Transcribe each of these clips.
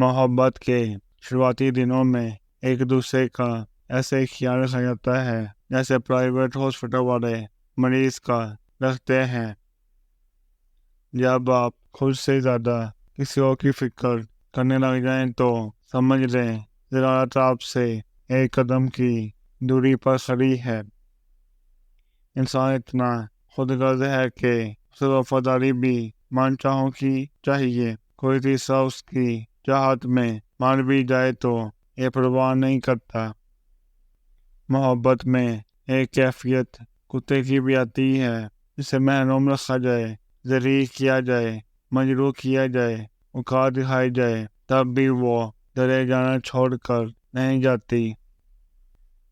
محبت کے شروعاتی دنوں میں ایک دوسرے کا ایسے خیال رکھا جاتا ہے جیسے پرائیویٹ ہاسپٹل والے مریض کا رکھتے ہیں۔ جب آپ خود سے زیادہ کسی اور کی فکر کرنے لگ جائیں تو سمجھ لیں ضرورت آپ سے ایک قدم کی دوری پر کھڑی ہے۔ انسان اتنا خود غرض ہے کہ اسے وفاداری بھی من چاہوں کی چاہیے۔ کوئی تیسرا اس کی چاہت میں مر بھی جائے تو یہ پرواہ نہیں کرتا۔ محبت میں ایک کیفیت کتے کی بھی آتی ہے، جسے محروم رکھا جائے، ذلیل کیا جائے، مجروح کیا جائے، اوقات دکھائی جائے، تب بھی وہ ڈرے جانا چھوڑ کر نہیں جاتی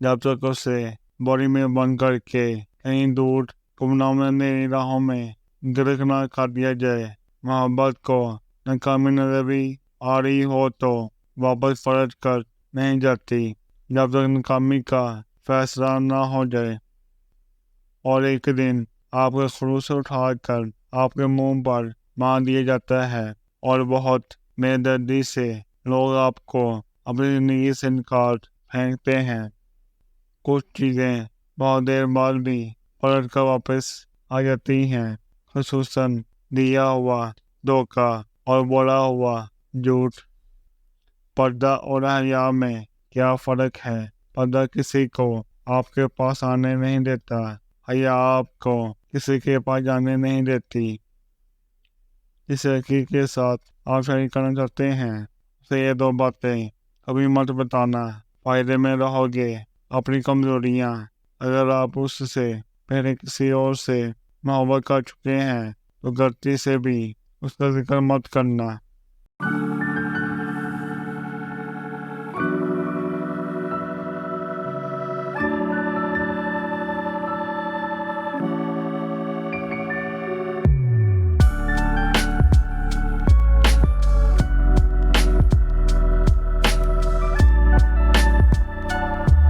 جب تک اسے بوری میں بند کر کے کہیں دور گمنام اندھیری راہوں میں گرک نہ کر دیا جائے۔ محبت کو ناکامی نظر بھی آ رہی ہو تو واپس پلٹ کر نہیں جاتی جب تک ناکامی کا فیصلہ نہ ہو جائے، اور ایک دن آپ کے خلوص اٹھا کر آپ کے منہ پر مار دیا جاتا ہے اور بہت بے دردی سے لوگ آپ کو اپنی زندگی سے نکال پھینکتے ہیں۔ کچھ چیزیں بہت دیر بعد بھی پلٹ کر واپس آ جاتی ہیں، خصوصاً دیا ہوا دھوکہ اور بولا ہوا جھوٹ۔ پردہ اور حیا میں کیا فرق ہے؟ پردہ کسی کو آپ کے پاس آنے نہیں دیتا، حیا آپ کو کسی کے پاس جانے نہیں دیتی۔ جس لڑکی کے ساتھ آپ شادی کرنا چاہتے ہیں اسے یہ دو باتیں کبھی مت بتانا، فائدے میں رہو گے۔ اپنی کمزوریاں، اگر آپ اس سے پہلے کسی اور سے محبت کر چکے ہیں تو غلطی سے بھی اس کا ذکر مت کرنا۔